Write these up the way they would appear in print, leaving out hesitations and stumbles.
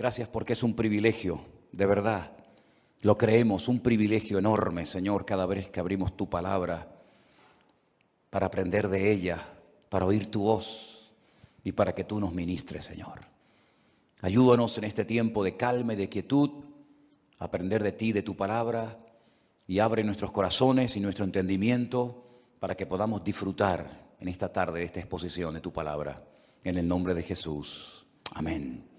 Gracias porque es un privilegio, de verdad. Lo creemos, un privilegio enorme, Señor, cada vez que abrimos tu palabra para aprender de ella, para oír tu voz y para que tú nos ministres, Señor. Ayúdanos en este tiempo de calma y de quietud a aprender de ti, de tu palabra, y abre nuestros corazones y nuestro entendimiento para que podamos disfrutar en esta tarde de esta exposición de tu palabra. En el nombre de Jesús. Amén.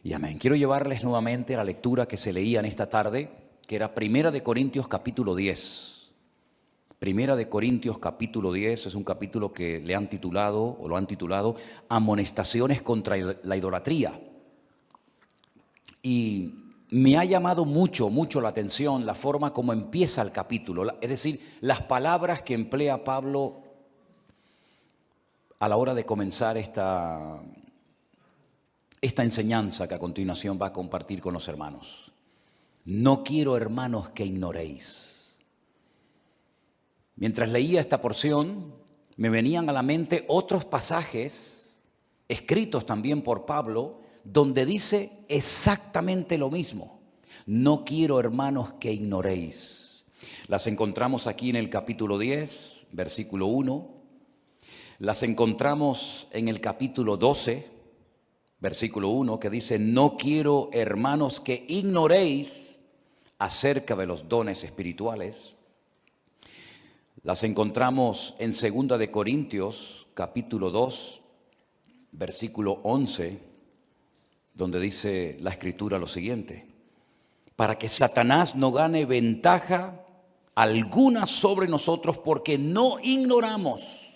Y amén. Quiero llevarles nuevamente a la lectura que se leía en esta tarde, que era Primera de Corintios capítulo 10. Primera de Corintios capítulo 10 es un capítulo que le han titulado, o lo han titulado, Amonestaciones contra la idolatría. Y me ha llamado mucho la atención la forma como empieza el capítulo, es decir, las palabras que emplea Pablo a la hora de comenzar esta enseñanza que a continuación va a compartir con los hermanos. No quiero, hermanos, que ignoréis. Mientras leía esta porción, me venían a la mente otros pasajes escritos también por Pablo, donde dice exactamente lo mismo. No quiero, hermanos, que ignoréis. Las encontramos aquí en el capítulo 10, versículo 1. Las encontramos en el capítulo 12, versículo 1, que dice: no quiero, hermanos, que ignoréis acerca de los dones espirituales. Las encontramos en 2 de Corintios, capítulo 2, versículo 11, donde dice la Escritura lo siguiente: para que Satanás no gane ventaja alguna sobre nosotros, porque no ignoramos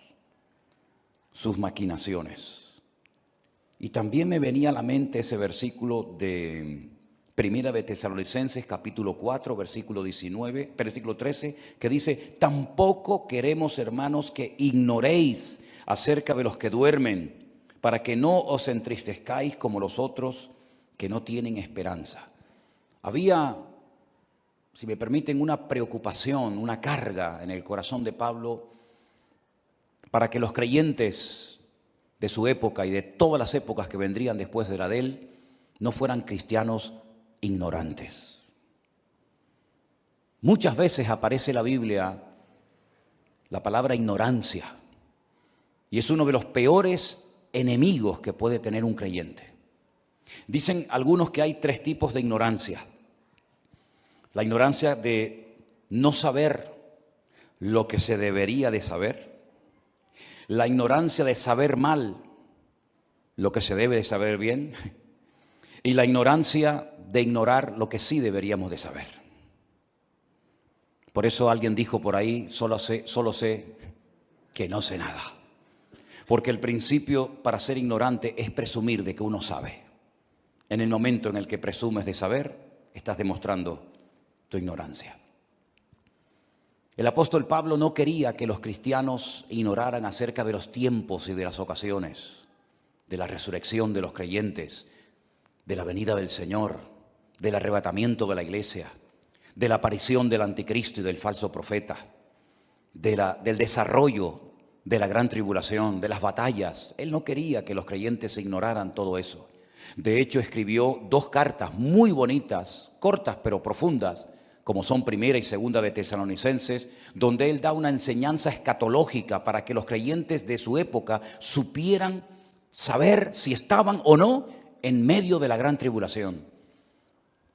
sus maquinaciones. Y también me venía a la mente ese versículo de Primera de Tesalonicenses, capítulo 4, versículo 13, que dice: tampoco queremos, hermanos, que ignoréis acerca de los que duermen, para que no os entristezcáis como los otros que no tienen esperanza. Había, si me permiten, una preocupación, una carga en el corazón de Pablo para que los creyentes de su época y de todas las épocas que vendrían después de la de él no fueran cristianos ignorantes. Muchas veces aparece en la Biblia la palabra ignorancia, y es uno de los peores enemigos que puede tener un creyente. Dicen algunos que hay 3 tipos de ignorancia. La ignorancia de no saber lo que se debería de saber. La ignorancia de saber mal lo que se debe de saber bien. Y la ignorancia de ignorar lo que sí deberíamos de saber. Por eso alguien dijo por ahí: solo sé que no sé nada. Porque el principio para ser ignorante es presumir de que uno sabe. En el momento en el que presumes de saber, estás demostrando tu ignorancia. El apóstol Pablo no quería que los cristianos ignoraran acerca de los tiempos y de las ocasiones, de la resurrección de los creyentes, de la venida del Señor, del arrebatamiento de la iglesia, de la aparición del anticristo y del falso profeta, del desarrollo de la gran tribulación, de las batallas. Él no quería que los creyentes ignoraran todo eso. De hecho, escribió 2 cartas muy bonitas, cortas pero profundas, como son Primera y Segunda de Tesalonicenses, donde él da una enseñanza escatológica para que los creyentes de su época supieran saber si estaban o no en medio de la gran tribulación,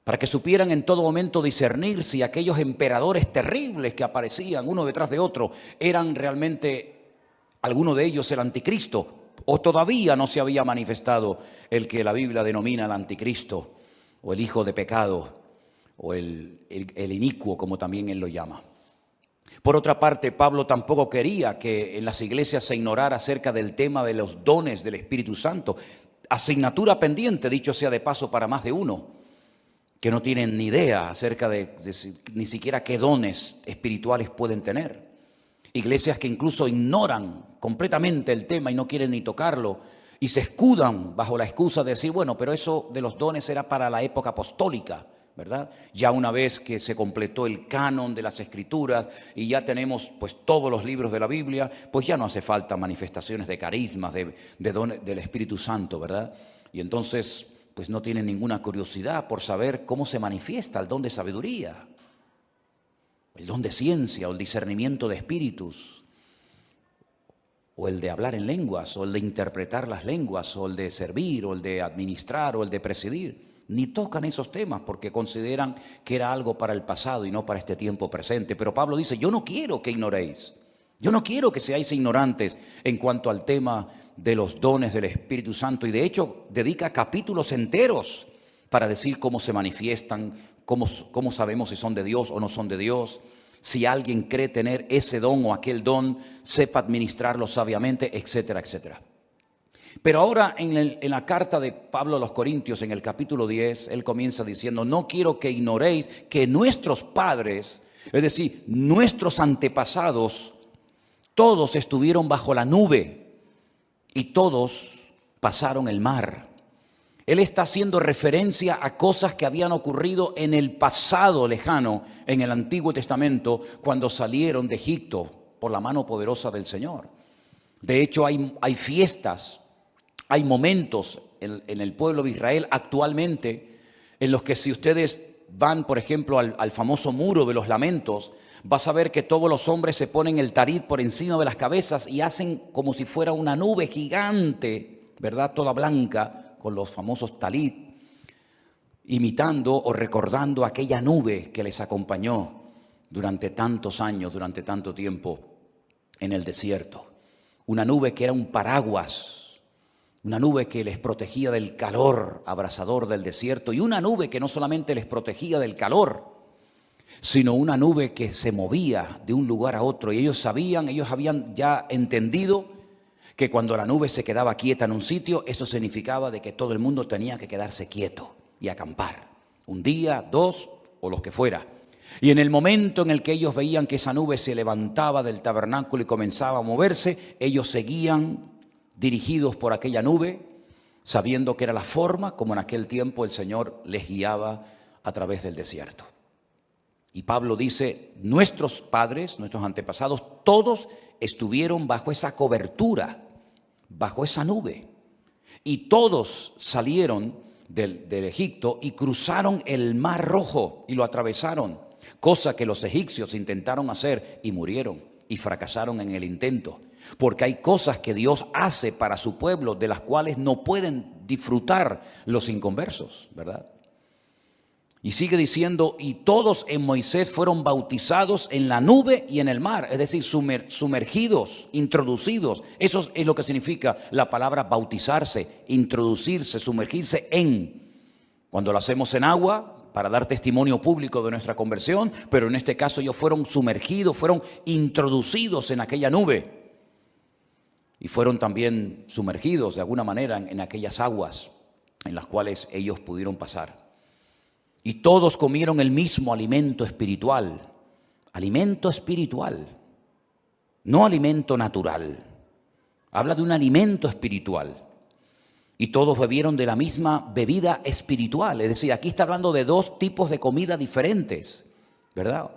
para que supieran en todo momento discernir si aquellos emperadores terribles que aparecían uno detrás de otro eran realmente alguno de ellos el anticristo, o todavía no se había manifestado el que la Biblia denomina el anticristo, o el hijo de pecado, o el inicuo, como también él lo llama. Por otra parte, Pablo tampoco quería que en las iglesias se ignorara acerca del tema de los dones del Espíritu Santo. Asignatura pendiente, dicho sea de paso, para más de uno, que no tienen ni idea acerca de ni siquiera qué dones espirituales pueden tener. Iglesias que incluso ignoran completamente el tema y no quieren ni tocarlo, y se escudan bajo la excusa de decir: bueno, pero eso de los dones era para la época apostólica, ¿verdad? Ya una vez que se completó el canon de las Escrituras y ya tenemos pues todos los libros de la Biblia, pues ya no hace falta manifestaciones de carismas, de dones del Espíritu Santo, ¿verdad? Y entonces pues no tienen ninguna curiosidad por saber cómo se manifiesta el don de sabiduría, el don de ciencia o el discernimiento de espíritus, o el de hablar en lenguas, o el de interpretar las lenguas, o el de servir, o el de administrar, o el de presidir. Ni tocan esos temas porque consideran que era algo para el pasado y no para este tiempo presente. Pero Pablo dice, yo no quiero que ignoréis, yo no quiero que seáis ignorantes en cuanto al tema de los dones del Espíritu Santo. Y de hecho dedica capítulos enteros para decir cómo se manifiestan, cómo sabemos si son de Dios o no son de Dios. Si alguien cree tener ese don o aquel don, sepa administrarlo sabiamente, etcétera, etcétera. Pero ahora en la carta de Pablo a los Corintios, en el capítulo 10, él comienza diciendo, no quiero que ignoréis que nuestros padres, es decir, nuestros antepasados, todos estuvieron bajo la nube y todos pasaron el mar. Él está haciendo referencia a cosas que habían ocurrido en el pasado lejano, en el Antiguo Testamento, cuando salieron de Egipto por la mano poderosa del Señor. De hecho, hay fiestas, hay momentos en el pueblo de Israel actualmente en los que si ustedes van, por ejemplo, al famoso muro de los lamentos, vas a ver que todos los hombres se ponen el tarit por encima de las cabezas y hacen como si fuera una nube gigante, ¿verdad? Toda blanca, con los famosos talit, imitando o recordando aquella nube que les acompañó durante tantos años, durante tanto tiempo en el desierto. Una nube que era un paraguas, una nube que les protegía del calor abrasador del desierto, y una nube que no solamente les protegía del calor, sino una nube que se movía de un lugar a otro. Y ellos habían ya entendido que cuando la nube se quedaba quieta en un sitio, eso significaba de que todo el mundo tenía que quedarse quieto y acampar. Un día, 2 o los que fuera. Y en el momento en el que ellos veían que esa nube se levantaba del tabernáculo y comenzaba a moverse, ellos seguían dirigidos por aquella nube, sabiendo que era la forma como en aquel tiempo el Señor les guiaba a través del desierto. Y Pablo dice, nuestros padres, nuestros antepasados, todos estuvieron bajo esa cobertura, bajo esa nube. Y todos salieron del Egipto y cruzaron el Mar Rojo y lo atravesaron, cosa que los egipcios intentaron hacer y murieron y fracasaron en el intento. Porque hay cosas que Dios hace para su pueblo de las cuales no pueden disfrutar los inconversos, ¿verdad? Y sigue diciendo, y todos en Moisés fueron bautizados en la nube y en el mar, es decir, sumergidos, introducidos. Eso es lo que significa la palabra bautizarse, introducirse, sumergirse en. Cuando lo hacemos en agua, para dar testimonio público de nuestra conversión, pero en este caso ellos fueron sumergidos, fueron introducidos en aquella nube. Y fueron también sumergidos de alguna manera en aquellas aguas en las cuales ellos pudieron pasar. Y todos comieron el mismo alimento espiritual, no alimento natural. Habla de un alimento espiritual. Y todos bebieron de la misma bebida espiritual. Es decir, aquí está hablando de dos tipos de comida diferentes, ¿verdad?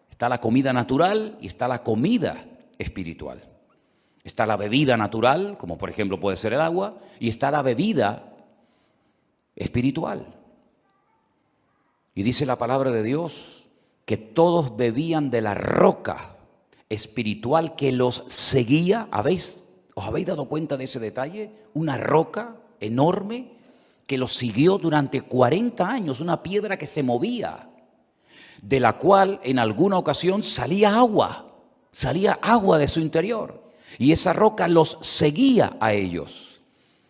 Está la comida natural y está la comida espiritual. Está la bebida natural, como por ejemplo puede ser el agua, y está la bebida espiritual. Y dice la palabra de Dios que todos bebían de la roca espiritual que los seguía. ¿Os habéis dado cuenta de ese detalle? Una roca enorme que los siguió durante 40 años, una piedra que se movía, de la cual en alguna ocasión salía agua de su interior. Y esa roca los seguía a ellos.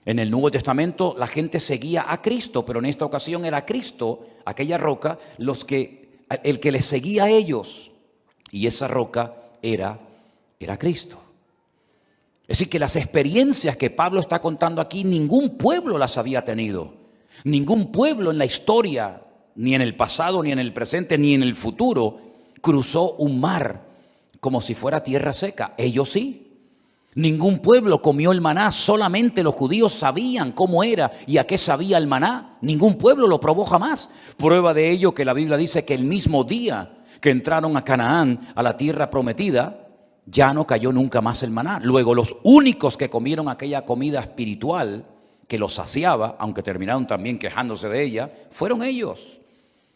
En el Nuevo Testamento la gente seguía a Cristo, pero en esta ocasión era Cristo, aquella roca, el que les seguía a ellos. Y esa roca era Cristo. Es decir, que las experiencias que Pablo está contando aquí, ningún pueblo las había tenido. Ningún pueblo en la historia, ni en el pasado, ni en el presente, ni en el futuro, cruzó un mar como si fuera tierra seca. Ellos sí. Ningún pueblo comió el maná, solamente los judíos sabían cómo era y a qué sabía el maná. Ningún pueblo lo probó jamás. Prueba de ello que la Biblia dice que el mismo día que entraron a Canaán, a la tierra prometida, ya no cayó nunca más el maná. Luego los únicos que comieron aquella comida espiritual que los saciaba, aunque terminaron también quejándose de ella, fueron ellos.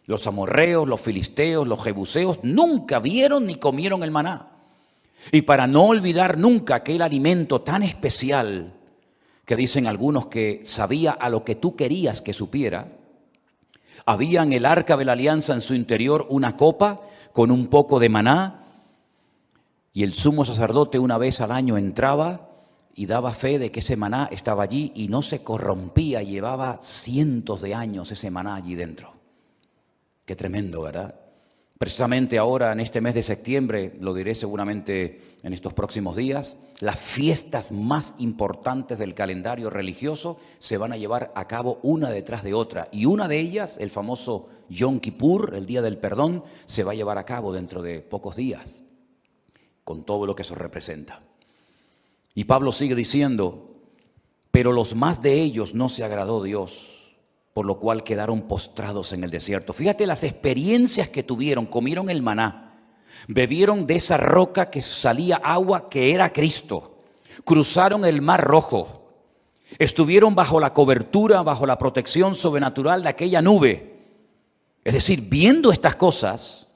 Los amorreos, los filisteos, los jebuseos nunca vieron ni comieron el maná. Y para no olvidar nunca aquel alimento tan especial que dicen algunos que sabía a lo que tú querías que supiera, había en el arca de la alianza en su interior una copa con un poco de maná, y el sumo sacerdote una vez al año entraba y daba fe de que ese maná estaba allí y no se corrompía, llevaba cientos de años ese maná allí dentro. Qué tremendo, ¿verdad? Precisamente ahora, en este mes de septiembre, lo diré seguramente en estos próximos días, las fiestas más importantes del calendario religioso se van a llevar a cabo una detrás de otra. Y una de ellas, el famoso Yom Kippur, el Día del Perdón, se va a llevar a cabo dentro de pocos días, con todo lo que eso representa. Y Pablo sigue diciendo, pero los más de ellos no se agradó Dios, por lo cual quedaron postrados en el desierto. Fíjate las experiencias que tuvieron. Comieron el maná, bebieron de esa roca que salía agua que era Cristo, cruzaron el mar rojo, estuvieron bajo la cobertura, bajo la protección sobrenatural de aquella nube. Es decir, viendo estas cosas,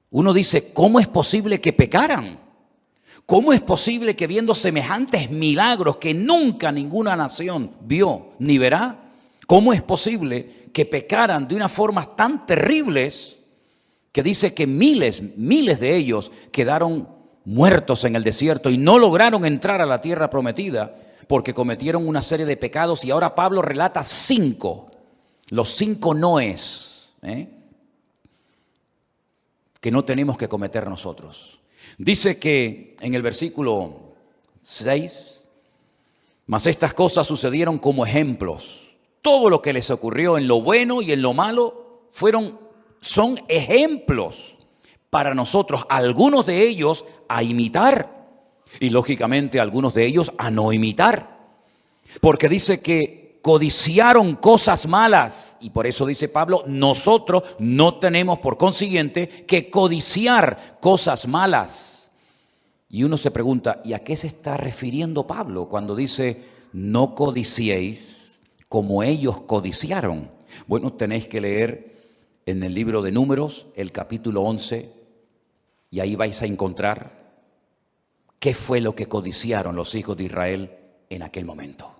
uno dice, ¿cómo es posible que pecaran? ¿Cómo es posible que viendo semejantes milagros que nunca ninguna nación vio ni verá? ¿Cómo es posible que pecaran de una forma tan terribles que dice que miles de ellos quedaron muertos en el desierto y no lograron entrar a la tierra prometida porque cometieron una serie de pecados? Y ahora Pablo relata 5, los 5 noes, que no tenemos que cometer nosotros. Dice que en el versículo 6, mas estas cosas sucedieron como ejemplos. Todo lo que les ocurrió en lo bueno y en lo malo son ejemplos para nosotros, algunos de ellos a imitar y lógicamente algunos de ellos a no imitar. Porque dice que codiciaron cosas malas y por eso dice Pablo, nosotros no tenemos por consiguiente que codiciar cosas malas. Y uno se pregunta, ¿y a qué se está refiriendo Pablo cuando dice no codiciéis como ellos codiciaron? Bueno, tenéis que leer en el libro de Números, el capítulo 11, y ahí vais a encontrar qué fue lo que codiciaron los hijos de Israel en aquel momento.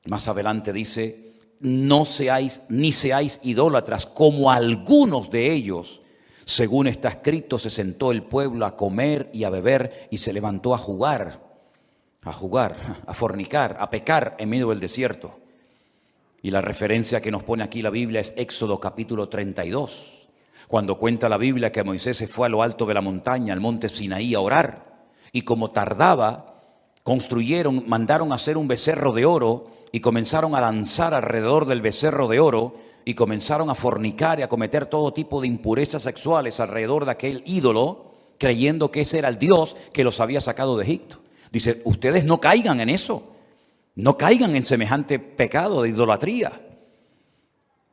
Más adelante dice, no seáis ni seáis idólatras como algunos de ellos. Según está escrito, se sentó el pueblo a comer y a beber y se levantó a jugar, a fornicar, a pecar en medio del desierto. Y la referencia que nos pone aquí la Biblia es Éxodo capítulo 32, cuando cuenta la Biblia que Moisés se fue a lo alto de la montaña, al monte Sinaí, a orar. Y como tardaba, mandaron a hacer un becerro de oro y comenzaron a danzar alrededor del becerro de oro y comenzaron a fornicar y a cometer todo tipo de impurezas sexuales alrededor de aquel ídolo, creyendo que ese era el Dios que los había sacado de Egipto. Dice, ustedes no caigan en eso, no caigan en semejante pecado de idolatría,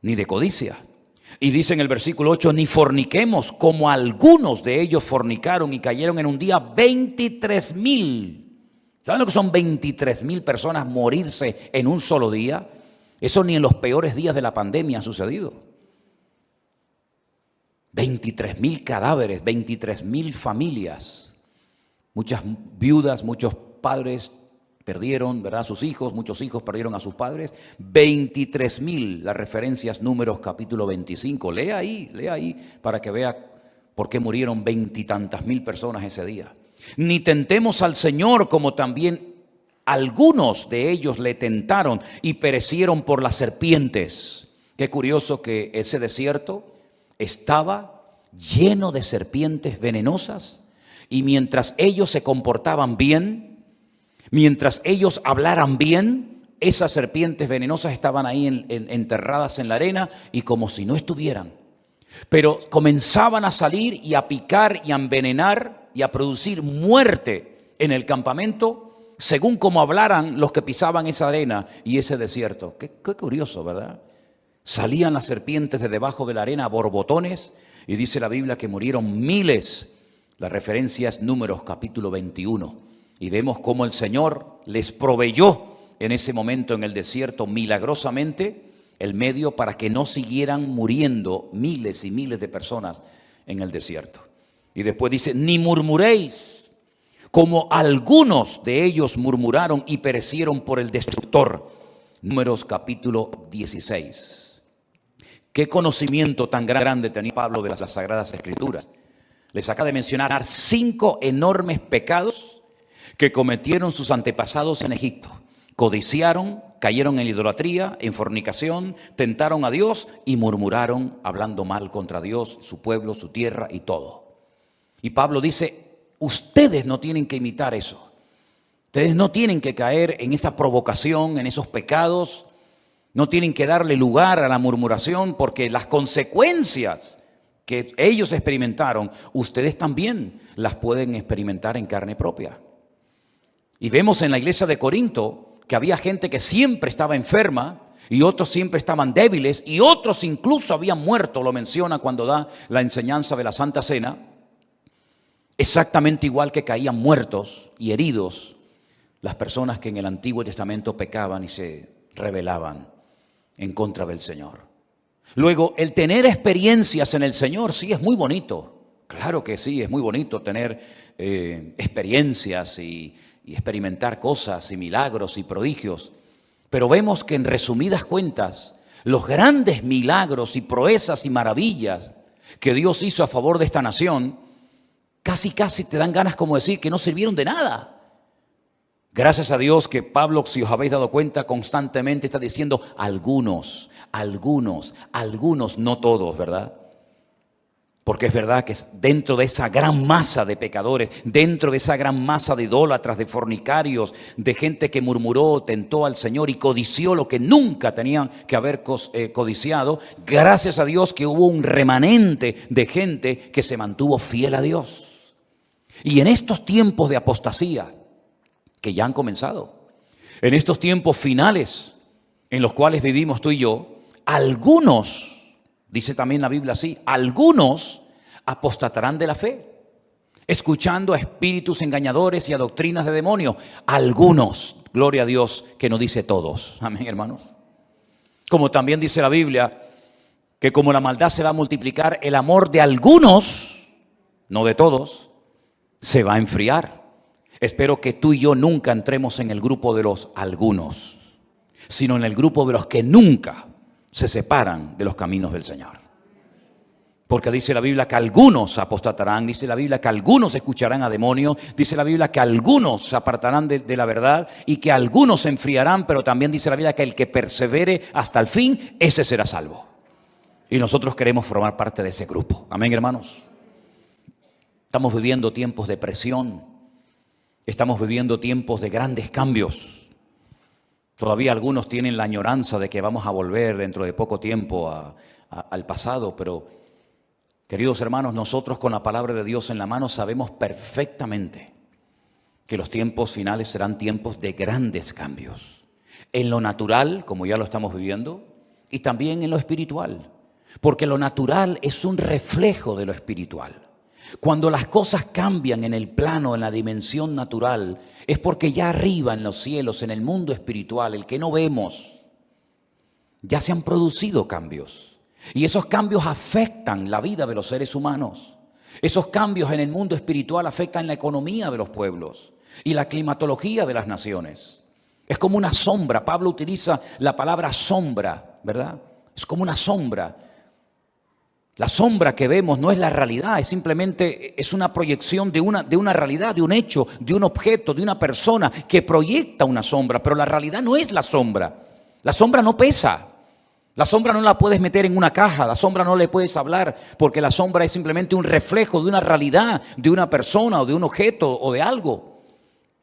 ni de codicia. Y dice en el versículo 8, ni forniquemos como algunos de ellos fornicaron y cayeron en un día 23,000. ¿Saben lo que son 23,000 personas morirse en un solo día? Eso ni en los peores días de la pandemia ha sucedido. 23,000 cadáveres, 23,000 familias. Muchas viudas, muchos padres perdieron, ¿verdad?, a sus hijos, muchos hijos perdieron a sus padres. 23,000, las referencias Números capítulo 25. Lea ahí para que vea por qué murieron 20 y tantas mil personas ese día. Ni tentemos al Señor como también algunos de ellos le tentaron y perecieron por las serpientes. Qué curioso que ese desierto estaba lleno de serpientes venenosas y mientras ellos se comportaban bien, mientras ellos hablaran bien, esas serpientes venenosas estaban ahí enterradas en la arena y como si no estuvieran. Pero comenzaban a salir y a picar y a envenenar y a producir muerte en el campamento según como hablaran los que pisaban esa arena y ese desierto. Qué curioso, ¿verdad? Salían las serpientes de debajo de la arena a borbotones y dice la Biblia que murieron miles. La referencia es Números capítulo 21. Y vemos cómo el Señor les proveyó en ese momento en el desierto milagrosamente el medio para que no siguieran muriendo miles y miles de personas en el desierto. Y después dice, ni murmuréis, como algunos de ellos murmuraron y perecieron por el destructor. Números capítulo 16. Qué conocimiento tan grande tenía Pablo de las Sagradas Escrituras. Les acaba de mencionar 5 enormes pecados que cometieron sus antepasados en Egipto. Codiciaron, cayeron en idolatría, en fornicación, tentaron a Dios y murmuraron, hablando mal contra Dios, su pueblo, su tierra y todo. Y Pablo dice, ustedes no tienen que imitar eso. Ustedes no tienen que caer en esa provocación, en esos pecados. No tienen que darle lugar a la murmuración, porque las consecuencias que ellos experimentaron, ustedes también las pueden experimentar en carne propia. Y vemos en la iglesia de Corinto que había gente que siempre estaba enferma y otros siempre estaban débiles y otros incluso habían muerto, lo menciona cuando da la enseñanza de la Santa Cena, exactamente igual que caían muertos y heridos las personas que en el Antiguo Testamento pecaban y se rebelaban en contra del Señor. Luego, el tener experiencias en el Señor, sí, es muy bonito. Claro que sí, es muy bonito tener experiencias y experimentar cosas y milagros y prodigios. Pero vemos que en resumidas cuentas, los grandes milagros y proezas y maravillas que Dios hizo a favor de esta nación, casi te dan ganas como decir que no sirvieron de nada. Gracias a Dios que Pablo, si os habéis dado cuenta, constantemente está diciendo algunos, no todos, ¿verdad? Porque es verdad que dentro de esa gran masa de pecadores, dentro de esa gran masa de idólatras, de fornicarios, de gente que murmuró, tentó al Señor y codició lo que nunca tenían que haber codiciado, gracias a Dios que hubo un remanente de gente que se mantuvo fiel a Dios. Y en estos tiempos de apostasía, que ya han comenzado, en estos tiempos finales en los cuales vivimos tú y yo, algunos, dice también la Biblia así, algunos apostatarán de la fe, escuchando a espíritus engañadores y a doctrinas de demonios. Algunos, gloria a Dios, que no dice todos. Amén, hermanos. Como también dice la Biblia, que como la maldad se va a multiplicar, el amor de algunos, no de todos, se va a enfriar. Espero que tú y yo nunca entremos en el grupo de los algunos, sino en el grupo de los que nunca se separan de los caminos del Señor. Porque dice la Biblia que algunos apostatarán, dice la Biblia que algunos escucharán a demonios, dice la Biblia que algunos se apartarán de la verdad y que algunos se enfriarán, pero también dice la Biblia que el que persevere hasta el fin, ese será salvo. Y nosotros queremos formar parte de ese grupo. Amén, hermanos. Estamos viviendo tiempos de presión. Estamos viviendo tiempos de grandes cambios. Todavía algunos tienen la añoranza de que vamos a volver dentro de poco tiempo al pasado, pero queridos hermanos, nosotros con la palabra de Dios en la mano sabemos perfectamente que los tiempos finales serán tiempos de grandes cambios. En lo natural, como ya lo estamos viviendo, y también en lo espiritual, porque lo natural es un reflejo de lo espiritual. Cuando las cosas cambian en el plano, en la dimensión natural, es porque ya arriba en los cielos, en el mundo espiritual, el que no vemos, ya se han producido cambios. Y esos cambios afectan la vida de los seres humanos. Esos cambios en el mundo espiritual afectan la economía de los pueblos y la climatología de las naciones. Es como una sombra. Pablo utiliza la palabra sombra, ¿verdad? Es como una sombra. La sombra que vemos no es la realidad, es simplemente una proyección de una realidad, de un hecho, de un objeto, de una persona que proyecta una sombra, pero la realidad no es la sombra. La sombra no pesa. La sombra no la puedes meter en una caja, la sombra no le puedes hablar, porque la sombra es simplemente un reflejo de una realidad, de una persona o de un objeto o de algo.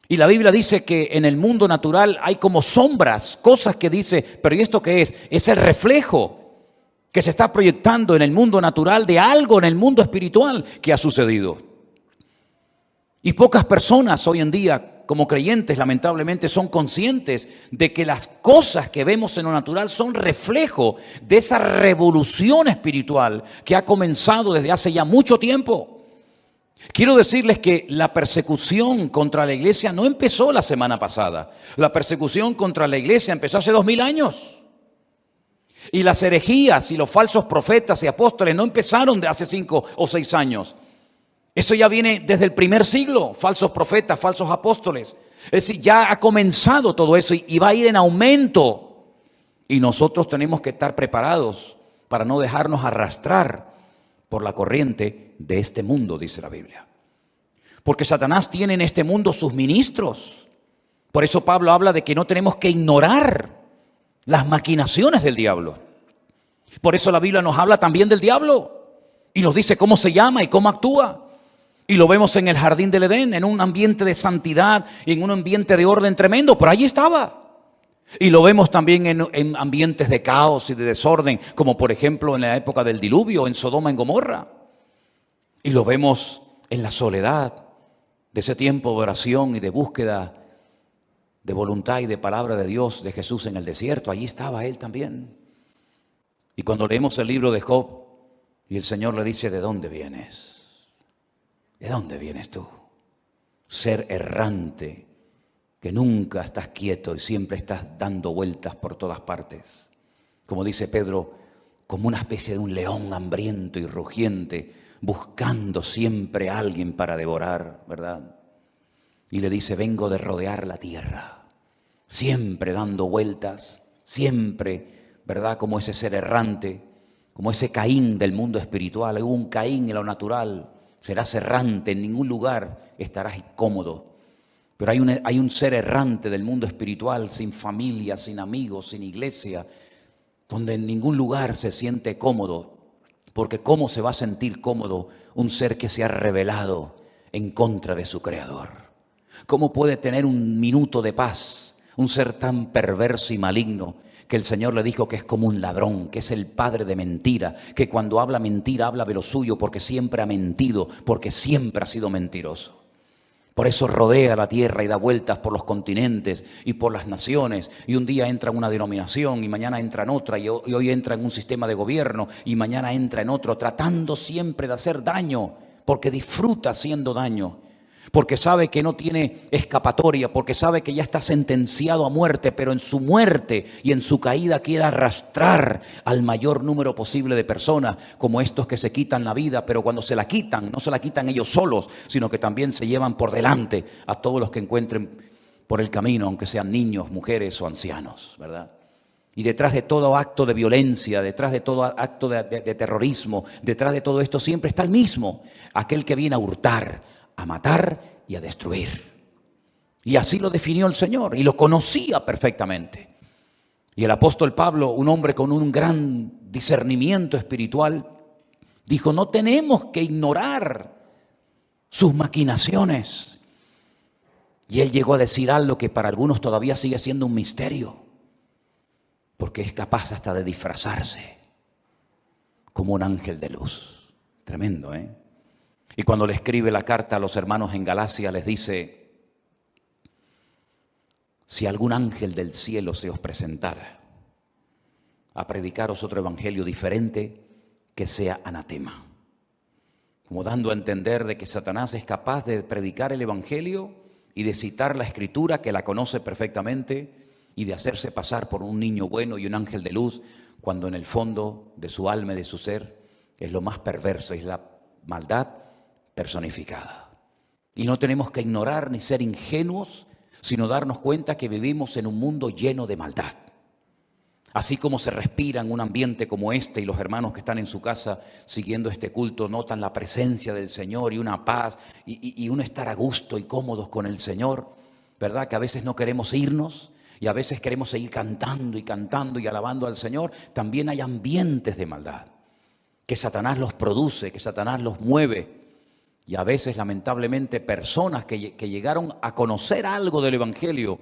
Y la Biblia dice que en el mundo natural hay como sombras, cosas que dice, pero ¿y esto qué es? Es el reflejo que se está proyectando en el mundo natural de algo en el mundo espiritual que ha sucedido. Y pocas personas hoy en día, como creyentes, lamentablemente son conscientes de que las cosas que vemos en lo natural son reflejo de esa revolución espiritual que ha comenzado desde hace ya mucho tiempo. Quiero decirles que la persecución contra la iglesia no empezó la semana pasada. La persecución contra la iglesia empezó hace 2000 años. Y las herejías y los falsos profetas y apóstoles no empezaron de hace 5 o 6 años. Eso ya viene desde el primer siglo, falsos profetas, falsos apóstoles. Es decir, ya ha comenzado todo eso y va a ir en aumento. Y nosotros tenemos que estar preparados para no dejarnos arrastrar por la corriente de este mundo, dice la Biblia. Porque Satanás tiene en este mundo sus ministros. Por eso Pablo habla de que no tenemos que ignorar las maquinaciones del diablo. Por eso la Biblia nos habla también del diablo y nos dice cómo se llama y cómo actúa. Y lo vemos en el jardín del Edén, en un ambiente de santidad y en un ambiente de orden tremendo, pero allí estaba. Y lo vemos también en ambientes de caos y de desorden, como por ejemplo en la época del diluvio, en Sodoma, en Gomorra. Y lo vemos en la soledad de ese tiempo de oración y de búsqueda de voluntad y de palabra de Dios de Jesús en el desierto. Allí estaba Él también. Y cuando leemos el libro de Job y el Señor le dice, ¿de dónde vienes? ¿De dónde vienes tú? Ser errante, que nunca estás quieto y siempre estás dando vueltas por todas partes. Como dice Pedro, como una especie de un león hambriento y rugiente, buscando siempre a alguien para devorar, ¿verdad? Y le dice, vengo de rodear la tierra, siempre dando vueltas, siempre, ¿verdad? Como ese ser errante, como ese Caín del mundo espiritual. Hay un Caín en lo natural. Serás errante, en ningún lugar estarás cómodo. Pero hay un ser errante del mundo espiritual, sin familia, sin amigos, sin iglesia, donde en ningún lugar se siente cómodo. Porque ¿cómo se va a sentir cómodo un ser que se ha rebelado en contra de su Creador? ¿Cómo puede tener un minuto de paz un ser tan perverso y maligno que el Señor le dijo que es como un ladrón, que es el padre de mentira, que cuando habla mentira habla de lo suyo porque siempre ha mentido, porque siempre ha sido mentiroso? Por eso rodea la tierra y da vueltas por los continentes y por las naciones, y un día entra en una denominación y mañana entra en otra, y hoy entra en un sistema de gobierno y mañana entra en otro, tratando siempre de hacer daño, porque disfruta haciendo daño. Porque sabe que no tiene escapatoria, porque sabe que ya está sentenciado a muerte, pero en su muerte y en su caída quiere arrastrar al mayor número posible de personas, como estos que se quitan la vida, pero cuando se la quitan, no se la quitan ellos solos, sino que también se llevan por delante a todos los que encuentren por el camino, aunque sean niños, mujeres o ancianos, ¿verdad? Y detrás de todo acto de violencia, detrás de todo acto de terrorismo, detrás de todo esto siempre está el mismo, aquel que viene a hurtar, a matar y a destruir. Y así lo definió el Señor y lo conocía perfectamente. Y el apóstol Pablo, un hombre con un gran discernimiento espiritual, dijo, no tenemos que ignorar sus maquinaciones. Y él llegó a decir algo que para algunos todavía sigue siendo un misterio, porque es capaz hasta de disfrazarse como un ángel de luz. Tremendo, ¿eh? Y cuando le escribe la carta a los hermanos en Galacia, les dice, si algún ángel del cielo se os presentara a predicaros otro evangelio diferente, que sea anatema. Como dando a entender de que Satanás es capaz de predicar el evangelio y de citar la escritura, que la conoce perfectamente, y de hacerse pasar por un niño bueno y un ángel de luz, cuando en el fondo de su alma y de su ser es lo más perverso, es la maldad personificada. Y no tenemos que ignorar ni ser ingenuos, sino darnos cuenta que vivimos en un mundo lleno de maldad. Así como se respira en un ambiente como este, y los hermanos que están en su casa siguiendo este culto notan la presencia del Señor y una paz y un estar a gusto y cómodos con el Señor, ¿verdad? Que a veces no queremos irnos y a veces queremos seguir cantando y alabando al Señor. También hay ambientes de maldad que Satanás los produce, que Satanás los mueve. Y a veces, lamentablemente, personas que llegaron a conocer algo del Evangelio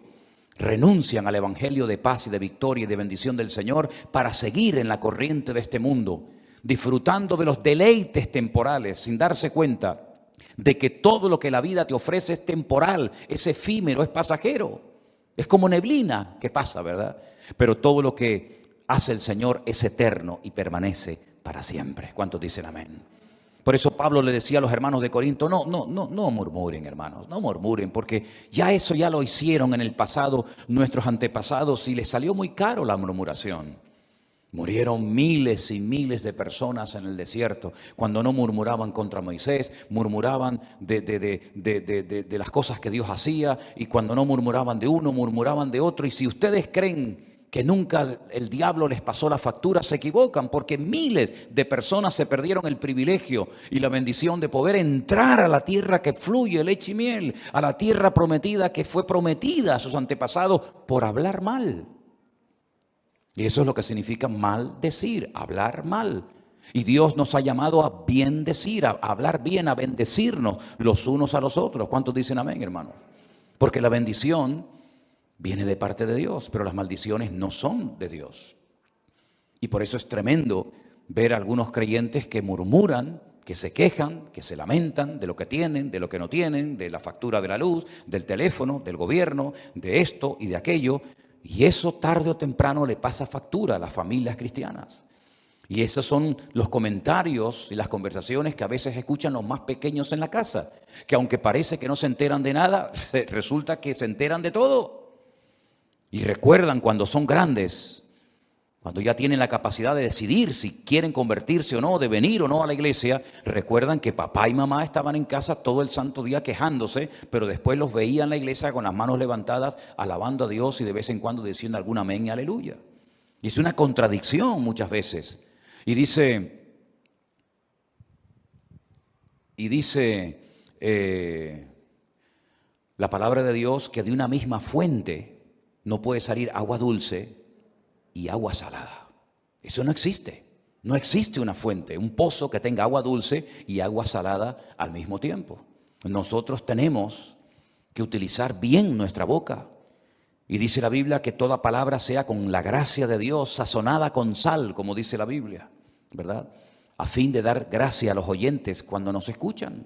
renuncian al Evangelio de paz y de victoria y de bendición del Señor para seguir en la corriente de este mundo, disfrutando de los deleites temporales, sin darse cuenta de que todo lo que la vida te ofrece es temporal, es efímero, es pasajero. Es como neblina que pasa, ¿verdad? Pero todo lo que hace el Señor es eterno y permanece para siempre. ¿Cuántos dicen amén? Por eso Pablo le decía a los hermanos de Corinto, no murmuren, hermanos, no murmuren, porque ya eso ya lo hicieron en el pasado nuestros antepasados y les salió muy caro la murmuración. Murieron miles y miles de personas en el desierto cuando no murmuraban contra Moisés, murmuraban de las cosas que Dios hacía, y cuando no murmuraban de uno, murmuraban de otro. Y si ustedes creen que nunca el diablo les pasó la factura, se equivocan, porque miles de personas se perdieron el privilegio y la bendición de poder entrar a la tierra que fluye leche y miel, a la tierra prometida que fue prometida a sus antepasados por hablar mal. Y eso es lo que significa maldecir, hablar mal. Y Dios nos ha llamado a bien decir, a hablar bien, a bendecirnos los unos a los otros. ¿Cuántos dicen amén, hermanos? Porque la bendición viene de parte de Dios, pero las maldiciones no son de Dios. Y por eso es tremendo ver a algunos creyentes que murmuran, que se quejan, que se lamentan de lo que tienen, de lo que no tienen, de la factura de la luz, del teléfono, del gobierno, de esto y de aquello. Y eso tarde o temprano le pasa factura a las familias cristianas. Y esos son los comentarios y las conversaciones que a veces escuchan los más pequeños en la casa, que aunque parece que no se enteran de nada, resulta que se enteran de todo. Y recuerdan cuando son grandes, cuando ya tienen la capacidad de decidir si quieren convertirse o no, de venir o no a la iglesia, recuerdan que papá y mamá estaban en casa todo el santo día quejándose, pero después los veían en la iglesia con las manos levantadas, alabando a Dios y de vez en cuando diciendo algún amén y aleluya. Y es una contradicción muchas veces. Y dice la palabra de Dios que de una misma fuente no puede salir agua dulce y agua salada. Eso no existe. No existe una fuente, un pozo que tenga agua dulce y agua salada al mismo tiempo. Nosotros tenemos que utilizar bien nuestra boca. Y dice la Biblia que toda palabra sea con la gracia de Dios, sazonada con sal, como dice la Biblia, ¿verdad? A fin de dar gracia a los oyentes cuando nos escuchan.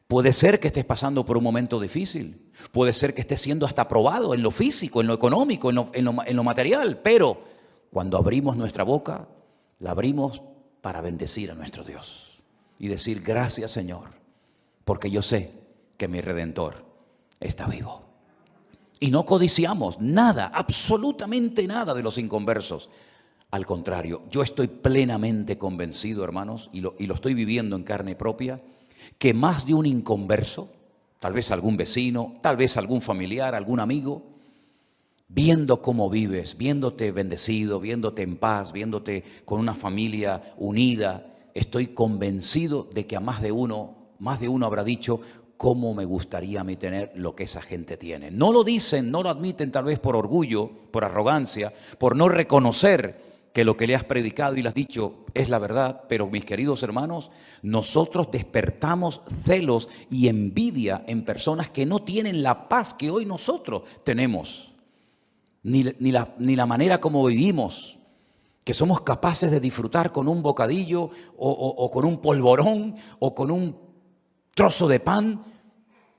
Puede ser que estés pasando por un momento difícil. Puede ser que estés siendo hasta probado en lo físico, en lo económico, en lo material. Pero cuando abrimos nuestra boca, la abrimos para bendecir a nuestro Dios. Y decir, gracias Señor, porque yo sé que mi Redentor está vivo. Y no codiciamos nada, absolutamente nada de los inconversos. Al contrario, yo estoy plenamente convencido, hermanos, y lo estoy viviendo en carne propia, que más de un inconverso, tal vez algún vecino, tal vez algún familiar, algún amigo, viendo cómo vives, viéndote bendecido, viéndote en paz, viéndote con una familia unida, estoy convencido de que a más de uno habrá dicho, cómo me gustaría a mí tener lo que esa gente tiene. No lo dicen, no lo admiten tal vez por orgullo, por arrogancia, por no reconocer que lo que le has predicado y le has dicho es la verdad, pero mis queridos hermanos, nosotros despertamos celos y envidia en personas que no tienen la paz que hoy nosotros tenemos, ni la manera como vivimos, que somos capaces de disfrutar con un bocadillo o con un polvorón o con un trozo de pan,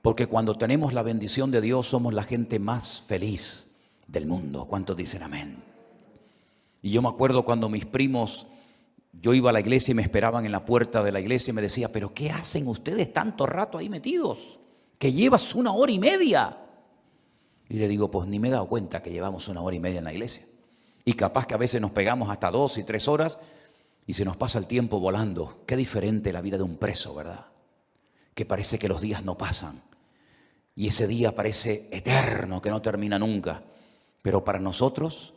porque cuando tenemos la bendición de Dios somos la gente más feliz del mundo. ¿Cuántos dicen amén? Y yo me acuerdo cuando mis primos, yo iba a la iglesia y me esperaban en la puerta de la iglesia y me decía, pero ¿qué hacen ustedes tanto rato ahí metidos? Que llevas 1 hora y media. Y le digo, pues ni me he dado cuenta que llevamos 1 hora y media en la iglesia. Y capaz que a veces nos pegamos hasta 2 y 3 horas y se nos pasa el tiempo volando. Qué diferente la vida de un preso, ¿verdad? Que parece que los días no pasan. Y ese día parece eterno, que no termina nunca. Pero para nosotros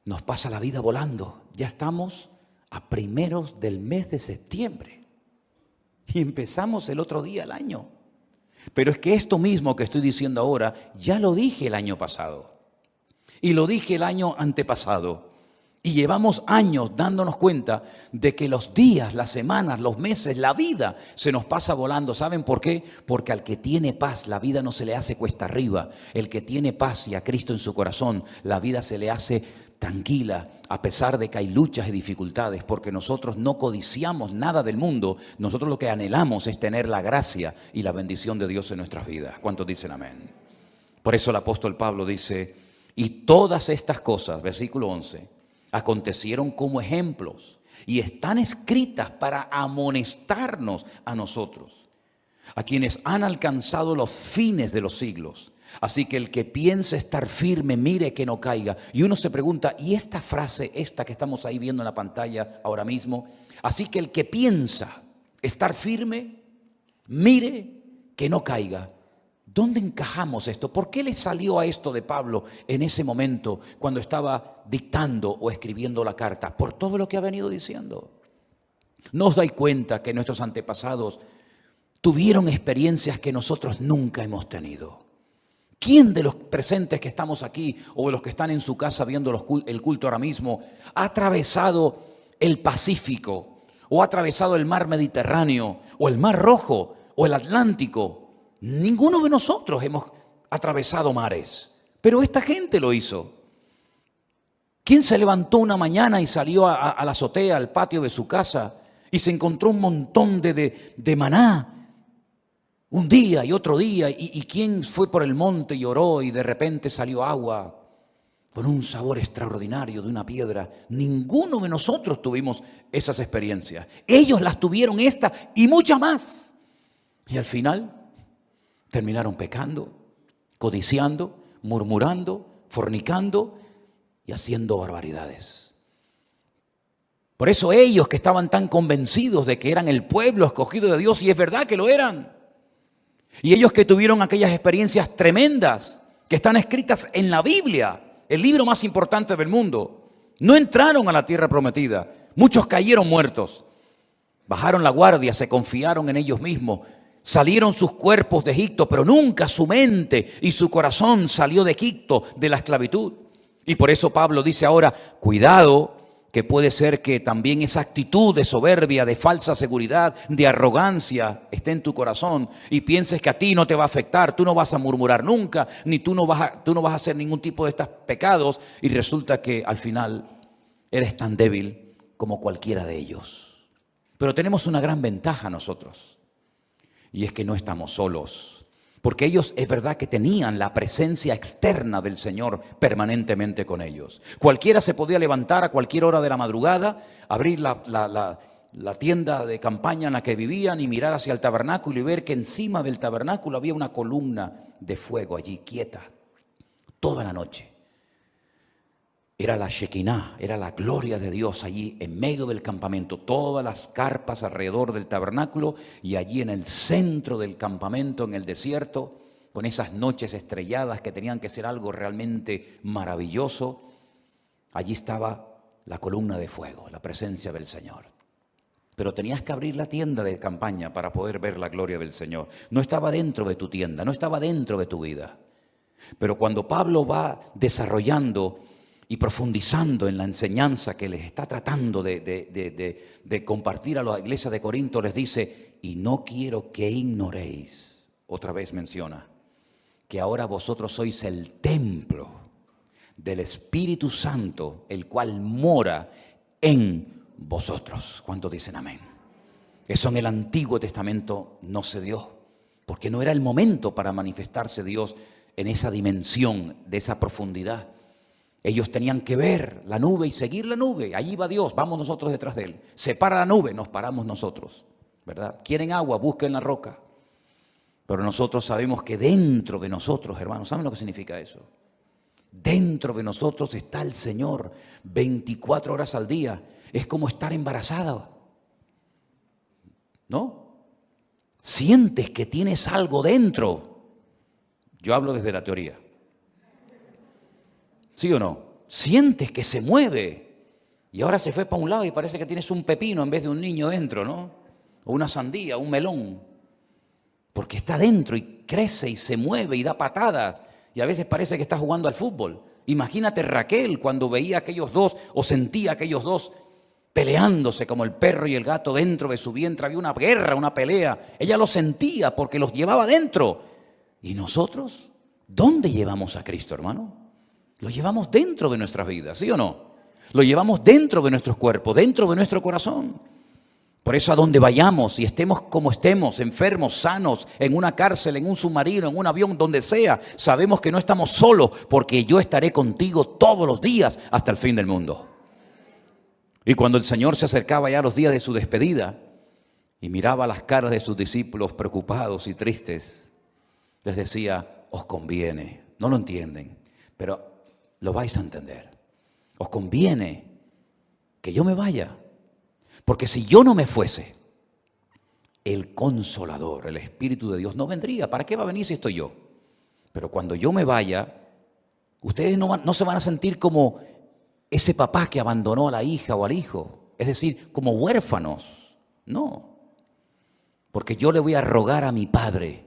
nos pasa la vida volando. Ya estamos a primeros del mes de septiembre. Y empezamos el otro día el año. Pero es que esto mismo que estoy diciendo ahora, ya lo dije el año pasado. Y lo dije el año antepasado. Y llevamos años dándonos cuenta de que los días, las semanas, los meses, la vida se nos pasa volando. ¿Saben por qué? Porque al que tiene paz, la vida no se le hace cuesta arriba. El que tiene paz y a Cristo en su corazón, la vida se le hace tranquila, a pesar de que hay luchas y dificultades, porque nosotros no codiciamos nada del mundo. Nosotros lo que anhelamos es tener la gracia y la bendición de Dios en nuestras vidas. ¿Cuántos dicen amén? Por eso el apóstol Pablo dice, y todas estas cosas, versículo 11, acontecieron como ejemplos y están escritas para amonestarnos a nosotros, a quienes han alcanzado los fines de los siglos. Así que el que piense estar firme, mire que no caiga. Y uno se pregunta, ¿y esta frase, esta que estamos ahí viendo en la pantalla ahora mismo? Así que el que piensa estar firme, mire que no caiga. ¿Dónde encajamos esto? ¿Por qué le salió a esto de Pablo en ese momento cuando estaba dictando o escribiendo la carta? Por todo lo que ha venido diciendo. ¿No os dais cuenta que nuestros antepasados tuvieron experiencias que nosotros nunca hemos tenido? ¿Quién de los presentes que estamos aquí o de los que están en su casa viendo el culto ahora mismo ha atravesado el Pacífico o ha atravesado el mar Mediterráneo o el mar Rojo o el Atlántico? Ninguno de nosotros hemos atravesado mares, pero esta gente lo hizo. ¿Quién se levantó una mañana y salió a la azotea, al patio de su casa y se encontró un montón de maná? Un día y otro día, y quién fue por el monte y oró y de repente salió agua con un sabor extraordinario de una piedra. Ninguno de nosotros tuvimos esas experiencias. Ellos las tuvieron, esta y muchas más. Y al final terminaron pecando, codiciando, murmurando, fornicando y haciendo barbaridades. Por eso ellos que estaban tan convencidos de que eran el pueblo escogido de Dios, y es verdad que lo eran, y ellos que tuvieron aquellas experiencias tremendas que están escritas en la Biblia, el libro más importante del mundo, no entraron a la tierra prometida. Muchos cayeron muertos, bajaron la guardia, se confiaron en ellos mismos, salieron sus cuerpos de Egipto, pero nunca su mente y su corazón salió de Egipto, de la esclavitud. Y por eso Pablo dice ahora, cuidado, que puede ser que también esa actitud de soberbia, de falsa seguridad, de arrogancia esté en tu corazón y pienses que a ti no te va a afectar, tú no vas a murmurar nunca, ni tú no vas a hacer ningún tipo de estos pecados, y resulta que al final eres tan débil como cualquiera de ellos. Pero tenemos una gran ventaja nosotros, y es que no estamos solos. Porque ellos es verdad que tenían la presencia externa del Señor permanentemente con ellos. Cualquiera se podía levantar a cualquier hora de la madrugada, abrir la tienda de campaña en la que vivían y mirar hacia el tabernáculo y ver que encima del tabernáculo había una columna de fuego allí quieta toda la noche. Era la Shekinah, era la gloria de Dios allí en medio del campamento, todas las carpas alrededor del tabernáculo y allí en el centro del campamento, en el desierto, con esas noches estrelladas que tenían que ser algo realmente maravilloso, allí estaba la columna de fuego, la presencia del Señor. Pero tenías que abrir la tienda de campaña para poder ver la gloria del Señor. No estaba dentro de tu tienda, no estaba dentro de tu vida. Pero cuando Pablo va desarrollando y profundizando en la enseñanza que les está tratando de compartir a la iglesia de Corinto, les dice, y no quiero que ignoréis, otra vez menciona, que ahora vosotros sois el templo del Espíritu Santo, el cual mora en vosotros. ¿Cuántos dicen amén? Eso en el Antiguo Testamento no se dio, porque no era el momento para manifestarse Dios en esa dimensión, de esa profundidad. Ellos tenían que ver la nube y seguir la nube. Allí va Dios, vamos nosotros detrás de Él. Se para la nube, nos paramos nosotros, ¿verdad? Quieren agua, busquen la roca. Pero nosotros sabemos que dentro de nosotros, hermanos, ¿saben lo que significa eso? Dentro de nosotros está el Señor 24 horas al día. Es como estar embarazada, ¿no? Sientes que tienes algo dentro. Yo hablo desde la teoría. ¿Sí o no? Sientes que se mueve y ahora se fue para un lado y parece que tienes un pepino en vez de un niño dentro, ¿no? O una sandía, un melón. Porque está dentro y crece y se mueve y da patadas y a veces parece que está jugando al fútbol. Imagínate Raquel cuando veía a aquellos dos o sentía a aquellos dos peleándose como el perro y el gato dentro de su vientre. Había una guerra, una pelea. Ella lo sentía porque los llevaba dentro. ¿Y nosotros? ¿Dónde llevamos a Cristo, hermano? Lo llevamos dentro de nuestras vidas, ¿sí o no? Lo llevamos dentro de nuestros cuerpos, dentro de nuestro corazón. Por eso a donde vayamos y estemos como estemos, enfermos, sanos, en una cárcel, en un submarino, en un avión, donde sea, sabemos que no estamos solos porque yo estaré contigo todos los días hasta el fin del mundo. Y cuando el Señor se acercaba ya a los días de su despedida y miraba las caras de sus discípulos preocupados y tristes, les decía, os conviene, no lo entienden, pero lo vais a entender. Os conviene que yo me vaya, porque si yo no me fuese, el Consolador, el Espíritu de Dios no vendría. ¿Para qué va a venir si estoy yo? Pero cuando yo me vaya, ustedes no se van a sentir como ese papá que abandonó a la hija o al hijo, es decir, como huérfanos. No, porque yo le voy a rogar a mi Padre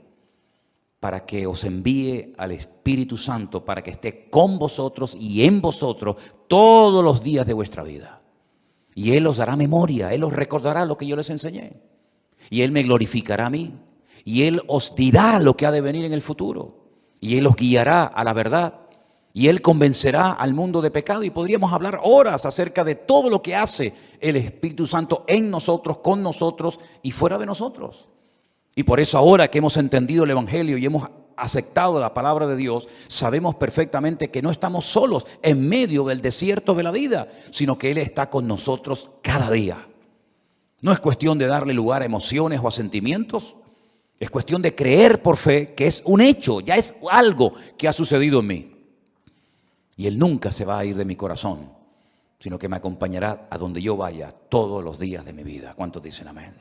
para que os envíe al Espíritu Santo, para que esté con vosotros y en vosotros todos los días de vuestra vida. Y Él os dará memoria, Él os recordará lo que yo les enseñé. Y Él me glorificará a mí. Y Él os dirá lo que ha de venir en el futuro. Y Él os guiará a la verdad. Y Él convencerá al mundo de pecado. Y podríamos hablar horas acerca de todo lo que hace el Espíritu Santo en nosotros, con nosotros y fuera de nosotros. Y por eso ahora que hemos entendido el Evangelio y hemos aceptado la palabra de Dios, sabemos perfectamente que no estamos solos en medio del desierto de la vida, sino que Él está con nosotros cada día. No es cuestión de darle lugar a emociones o a sentimientos, es cuestión de creer por fe que es un hecho, ya es algo que ha sucedido en mí. Y Él nunca se va a ir de mi corazón, sino que me acompañará a donde yo vaya todos los días de mi vida. ¿Cuántos dicen amén?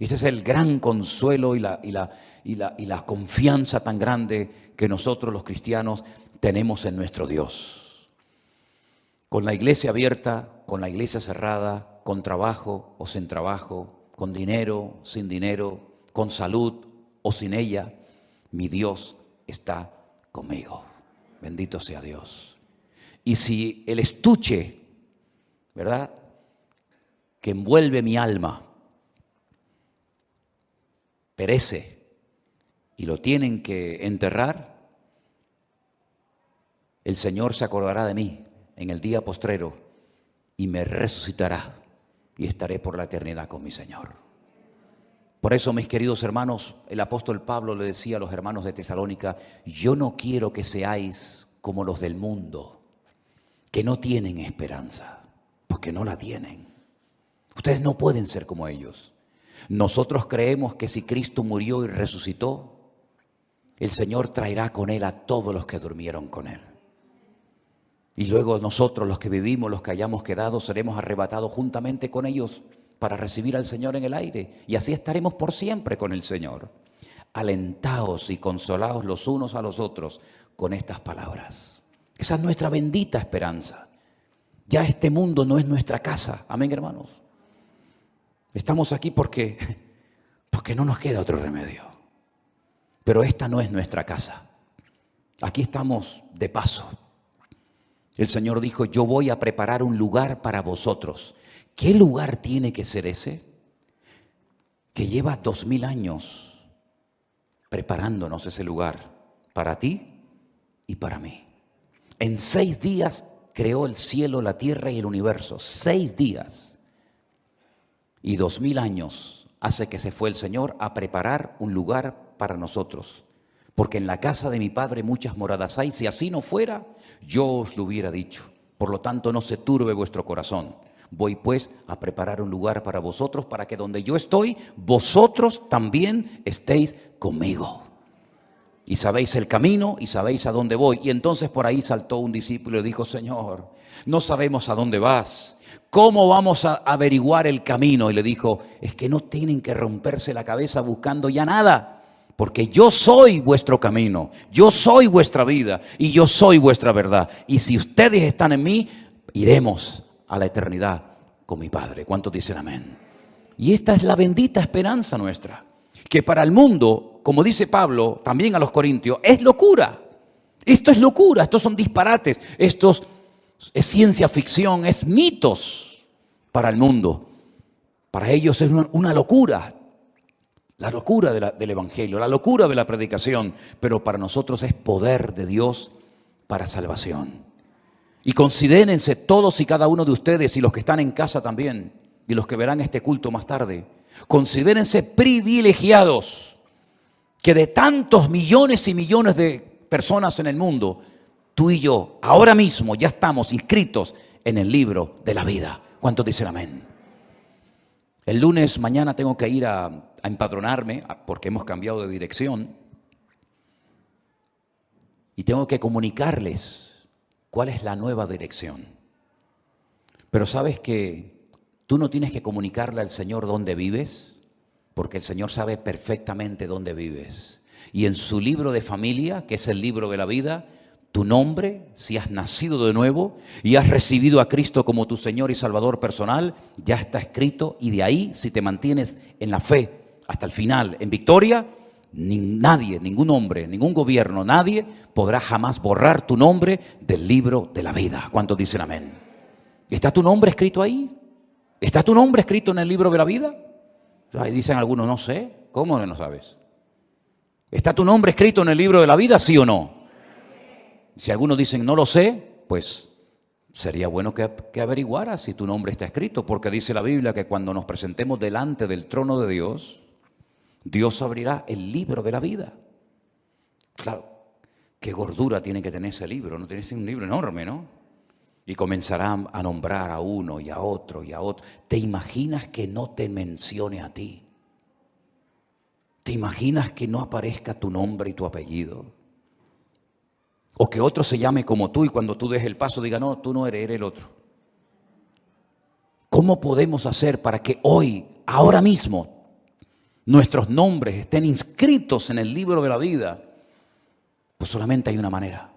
Y ese es el gran consuelo y la confianza tan grande que nosotros los cristianos tenemos en nuestro Dios. Con la iglesia abierta, con la iglesia cerrada, con trabajo o sin trabajo, con dinero, sin dinero, con salud o sin ella, mi Dios está conmigo. Bendito sea Dios. Y si el estuche, ¿verdad?, que envuelve mi alma perece y lo tienen que enterrar, el Señor se acordará de mí en el día postrero y me resucitará y estaré por la eternidad con mi Señor. Por eso, mis queridos hermanos, el apóstol Pablo le decía a los hermanos de Tesalónica, yo no quiero que seáis como los del mundo, que no tienen esperanza, porque no la tienen. Ustedes no pueden ser como ellos. Nosotros creemos que si Cristo murió y resucitó, el Señor traerá con Él a todos los que durmieron con Él. Y luego nosotros, los que vivimos, los que hayamos quedado, seremos arrebatados juntamente con ellos para recibir al Señor en el aire. Y así estaremos por siempre con el Señor. Alentaos y consolaos los unos a los otros con estas palabras. Esa es nuestra bendita esperanza. Ya este mundo no es nuestra casa. Amén, hermanos. Estamos aquí porque no nos queda otro remedio. Pero esta no es nuestra casa. Aquí estamos de paso. El Señor dijo, yo voy a preparar un lugar para vosotros. ¿Qué lugar tiene que ser ese? Que lleva 2000 años preparándonos ese lugar para ti y para mí. En 6 días creó el cielo, la tierra y el universo. 6 días. Y 2000 años hace que se fue el Señor a preparar un lugar para nosotros. Porque en la casa de mi Padre muchas moradas hay. Si así no fuera, yo os lo hubiera dicho. Por lo tanto, no se turbe vuestro corazón. Voy pues a preparar un lugar para vosotros, para que donde yo estoy, vosotros también estéis conmigo. Y sabéis el camino y sabéis a dónde voy. Y entonces por ahí saltó un discípulo y dijo, Señor, no sabemos a dónde vas. ¿Cómo vamos a averiguar el camino? Y le dijo, es que no tienen que romperse la cabeza buscando ya nada, porque yo soy vuestro camino, yo soy vuestra vida y yo soy vuestra verdad. Y si ustedes están en mí, iremos a la eternidad con mi Padre. ¿Cuántos dicen amén? Y esta es la bendita esperanza nuestra, que para el mundo, como dice Pablo también a los Corintios, es locura. Esto es locura, estos son disparates, estos es ciencia ficción, es mitos para el mundo. Para ellos es una locura, la locura del Evangelio, la locura de la predicación, pero para nosotros es poder de Dios para salvación. Y considérense todos y cada uno de ustedes y los que están en casa también y los que verán este culto más tarde, considérense privilegiados que de tantos millones y millones de personas en el mundo, tú y yo ahora mismo ya estamos inscritos en el libro de la vida. ¿Cuántos dicen amén? El lunes, mañana, tengo que ir a empadronarme porque hemos cambiado de dirección. Y tengo que comunicarles cuál es la nueva dirección. Pero sabes que tú no tienes que comunicarle al Señor dónde vives, porque el Señor sabe perfectamente dónde vives. Y en su libro de familia, que es el libro de la vida, tu nombre, si has nacido de nuevo y has recibido a Cristo como tu Señor y Salvador personal, ya está escrito, y de ahí, si te mantienes en la fe hasta el final, en victoria, nadie, ningún hombre, ningún gobierno, nadie podrá jamás borrar tu nombre del libro de la vida. ¿Cuántos dicen amén? ¿Está tu nombre escrito ahí? ¿Está tu nombre escrito en el libro de la vida? Ahí dicen algunos, no sé. ¿Cómo no sabes? ¿Está tu nombre escrito en el libro de la vida, sí o no? Si algunos dicen, no lo sé, pues sería bueno que averiguaras si tu nombre está escrito, porque dice la Biblia que cuando nos presentemos delante del trono de Dios, Dios abrirá el libro de la vida. Claro, qué gordura tiene que tener ese libro, ¿no? Tiene que ser un libro enorme, ¿no? Y comenzarán a nombrar a uno y a otro y a otro. ¿Te imaginas que no te mencione a ti? ¿Te imaginas que no aparezca tu nombre y tu apellido? O que otro se llame como tú y cuando tú des el paso diga, no, tú no eres, eres el otro. ¿Cómo podemos hacer para que hoy, ahora mismo, nuestros nombres estén inscritos en el libro de la vida? Pues solamente hay una manera: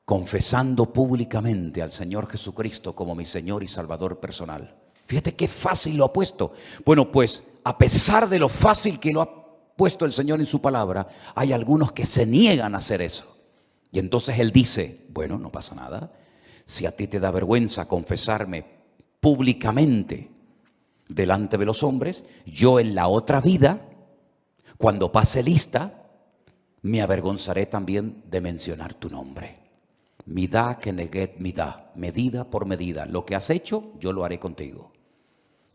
confesando públicamente al Señor Jesucristo como mi Señor y Salvador personal. Fíjate qué fácil lo ha puesto. Bueno, pues a pesar de lo fácil que lo ha puesto el Señor en su palabra, hay algunos que se niegan a hacer eso. Y entonces Él dice, bueno, no pasa nada. Si a ti te da vergüenza confesarme públicamente delante de los hombres, yo en la otra vida, cuando pase lista, me avergonzaré también de mencionar tu nombre. Midá que neguet midá, medida por medida. Lo que has hecho, yo lo haré contigo.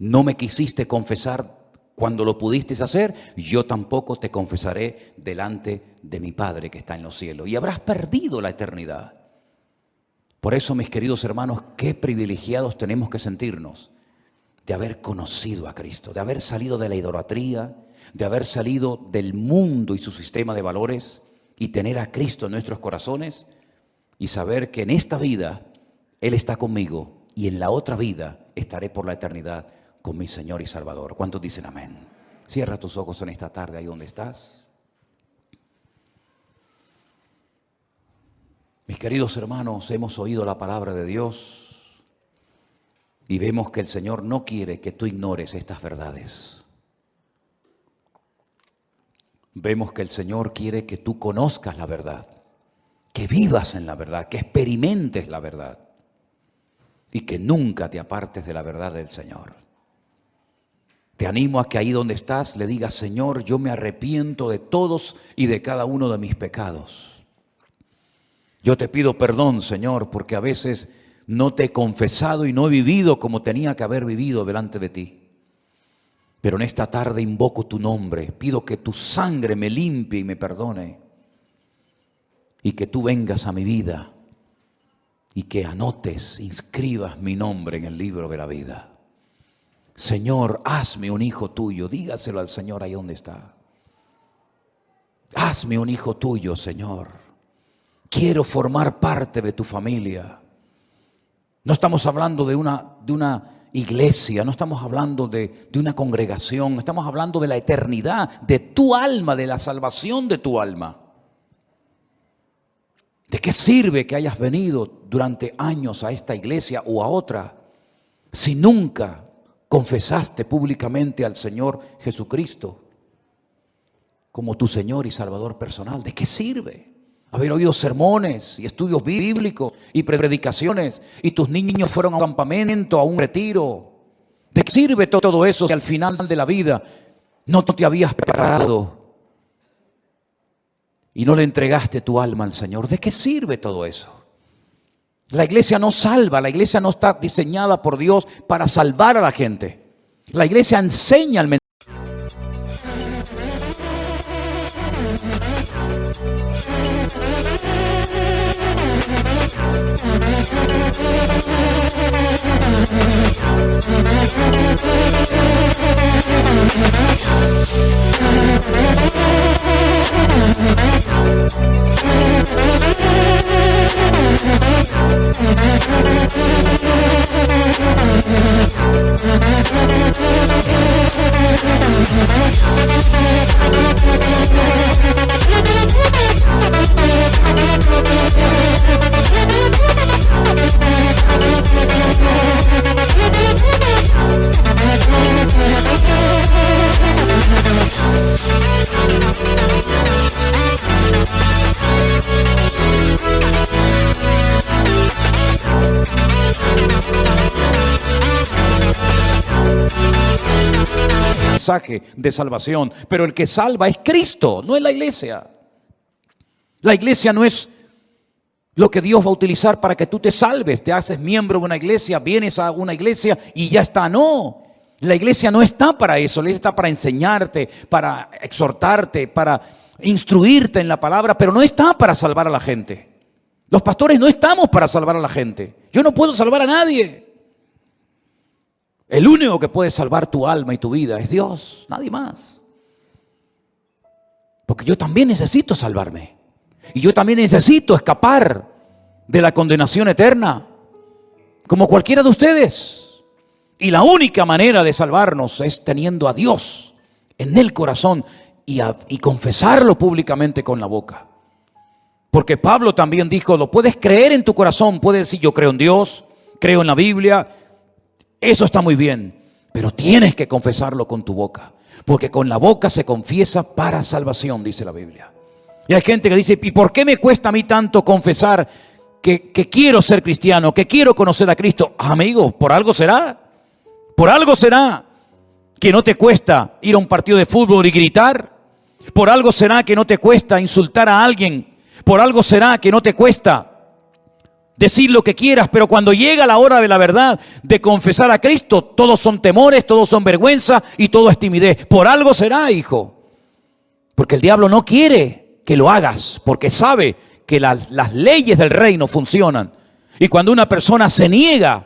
No me quisiste confesar cuando lo pudiste hacer, yo tampoco te confesaré delante de mi Padre que está en los cielos. Y habrás perdido la eternidad. Por eso, mis queridos hermanos, qué privilegiados tenemos que sentirnos de haber conocido a Cristo, de haber salido de la idolatría, de haber salido del mundo y su sistema de valores y tener a Cristo en nuestros corazones y saber que en esta vida Él está conmigo y en la otra vida estaré por la eternidad con mi Señor y Salvador. ¿Cuántos dicen amén? Cierra tus ojos en esta tarde ahí donde estás. Mis queridos hermanos, hemos oído la palabra de Dios y vemos que el Señor no quiere que tú ignores estas verdades. Vemos que el Señor quiere que tú conozcas la verdad, que vivas en la verdad, que experimentes la verdad y que nunca te apartes de la verdad del Señor. Te animo a que ahí donde estás le digas, Señor, yo me arrepiento de todos y de cada uno de mis pecados. Yo te pido perdón, Señor, porque a veces no te he confesado y no he vivido como tenía que haber vivido delante de ti. Pero en esta tarde invoco tu nombre, pido que tu sangre me limpie y me perdone. Y que tú vengas a mi vida y que anotes, inscribas mi nombre en el libro de la vida. Señor, hazme un hijo tuyo. Dígaselo al Señor ahí donde está. Hazme un hijo tuyo, Señor. Quiero formar parte de tu familia. No estamos hablando de una iglesia, no estamos hablando de una congregación, estamos hablando de la eternidad, de tu alma, de la salvación de tu alma. ¿De qué sirve que hayas venido durante años a esta iglesia o a otra si nunca confesaste públicamente al Señor Jesucristo como tu Señor y Salvador personal? ¿De qué sirve haber oído sermones y estudios bíblicos y predicaciones y tus niños fueron a un campamento, a un retiro? ¿De qué sirve todo eso si al final de la vida no te habías preparado y no le entregaste tu alma al Señor? ¿De qué sirve todo eso? La iglesia no salva, la iglesia no está diseñada por Dios para salvar a la gente. La iglesia enseña el mensaje. mensaje de salvación. Pero el que salva es Cristo, no es la iglesia. La iglesia no es lo que Dios va a utilizar para que tú te salves. Te haces miembro de una iglesia, vienes a una iglesia y ya está. No, la iglesia no está para eso. La iglesia está para enseñarte, para exhortarte, para instruirte en la palabra, pero no está para salvar a la gente. Los pastores no estamos para salvar a la gente. Yo no puedo salvar a nadie. El único que puede salvar tu alma y tu vida es Dios, nadie más. Porque yo también necesito salvarme. Y yo también necesito escapar de la condenación eterna, como cualquiera de ustedes. Y la única manera de salvarnos es teniendo a Dios en el corazón y confesarlo públicamente con la boca. Porque Pablo también dijo, lo puedes creer en tu corazón, puedes decir yo creo en Dios, creo en la Biblia, eso está muy bien, pero tienes que confesarlo con tu boca, porque con la boca se confiesa para salvación, dice la Biblia. Y hay gente que dice, ¿y por qué me cuesta a mí tanto confesar que quiero ser cristiano, que quiero conocer a Cristo? Amigo, por algo será. Por algo será que no te cuesta ir a un partido de fútbol y gritar. Por algo será que no te cuesta insultar a alguien. Por algo será que no te cuesta decir lo que quieras, pero cuando llega la hora de la verdad, de confesar a Cristo, todos son temores, todos son vergüenza y todo es timidez. Por algo será, hijo. Porque el diablo no quiere que lo hagas, porque sabe que las leyes del reino funcionan. Y cuando una persona se niega,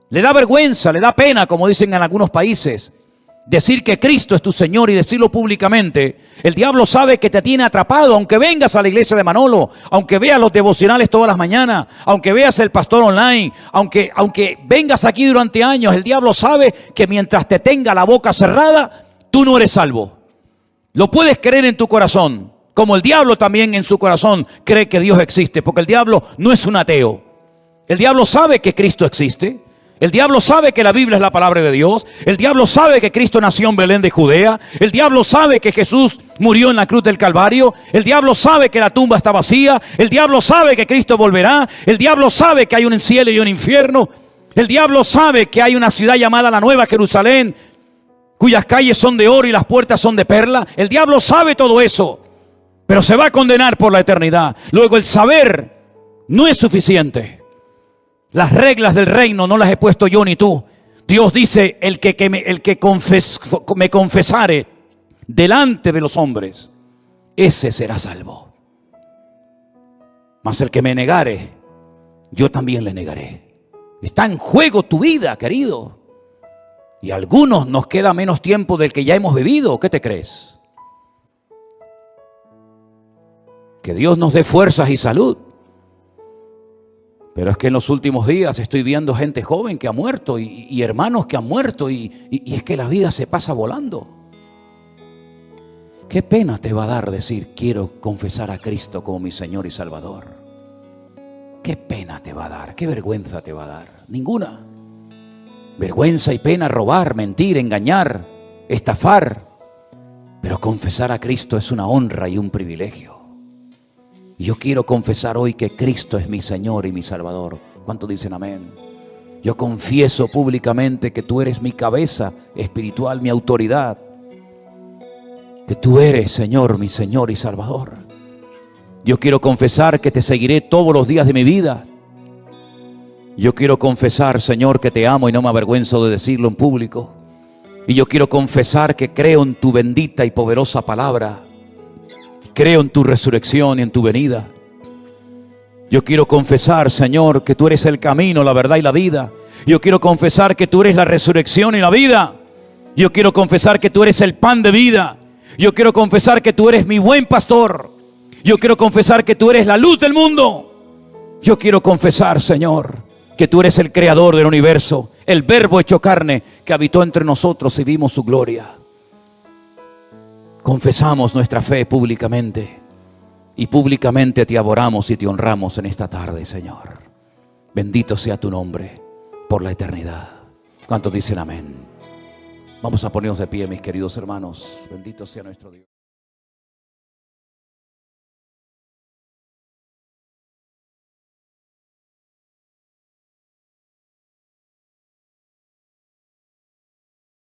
le da vergüenza, le da pena, como dicen en algunos países, decir que Cristo es tu Señor y decirlo públicamente, el diablo sabe que te tiene atrapado, aunque vengas a la iglesia de Manolo, aunque veas los devocionales todas las mañanas, aunque veas el pastor online, aunque vengas aquí durante años, el diablo sabe que mientras te tenga la boca cerrada, tú no eres salvo. Lo puedes creer en tu corazón, como el diablo también en su corazón cree que Dios existe, porque el diablo no es un ateo. El diablo sabe que Cristo existe. El diablo sabe que la Biblia es la palabra de Dios. El diablo sabe que Cristo nació en Belén de Judea. El diablo sabe que Jesús murió en la cruz del Calvario. El diablo sabe que la tumba está vacía. El diablo sabe que Cristo volverá. El diablo sabe que hay un cielo y un infierno. El diablo sabe que hay una ciudad llamada la Nueva Jerusalén, cuyas calles son de oro y las puertas son de perla. El diablo sabe todo eso, pero se va a condenar por la eternidad. Luego el saber no es suficiente. Las reglas del reino no las he puesto yo ni tú. Dios dice, el que me confesare delante de los hombres, ese será salvo. Mas el que me negare, yo también le negaré. Está en juego tu vida, querido. Y a algunos nos queda menos tiempo del que ya hemos vivido. ¿Qué te crees? Que Dios nos dé fuerzas y salud. Pero es que en los últimos días estoy viendo gente joven que ha muerto y hermanos que han muerto y es que la vida se pasa volando. Qué pena te va a dar decir quiero confesar a Cristo como mi Señor y Salvador. Qué pena te va a dar, qué vergüenza te va a dar. Ninguna. Vergüenza y pena robar, mentir, engañar, estafar. Pero confesar a Cristo es una honra y un privilegio. Y yo quiero confesar hoy que Cristo es mi Señor y mi Salvador. ¿Cuántos dicen amén? Yo confieso públicamente que tú eres mi cabeza espiritual, mi autoridad. Que tú eres, Señor, mi Señor y Salvador. Yo quiero confesar que te seguiré todos los días de mi vida. Yo quiero confesar, Señor, que te amo y no me avergüenzo de decirlo en público. Y yo quiero confesar que creo en tu bendita y poderosa palabra. Creo en tu resurrección y en tu venida. Yo quiero confesar, Señor, que tú eres el camino, la verdad y la vida. Yo quiero confesar que tú eres la resurrección y la vida. Yo quiero confesar que tú eres el pan de vida. Yo quiero confesar que tú eres mi buen pastor. Yo quiero confesar que tú eres la luz del mundo. Yo quiero confesar, Señor, que tú eres el creador del universo, el verbo hecho carne que habitó entre nosotros y vimos su gloria. Confesamos nuestra fe públicamente y públicamente te adoramos y te honramos en esta tarde, Señor. Bendito sea tu nombre por la eternidad. ¿Cuántos dicen amén? Vamos a ponernos de pie, mis queridos hermanos. Bendito sea nuestro Dios.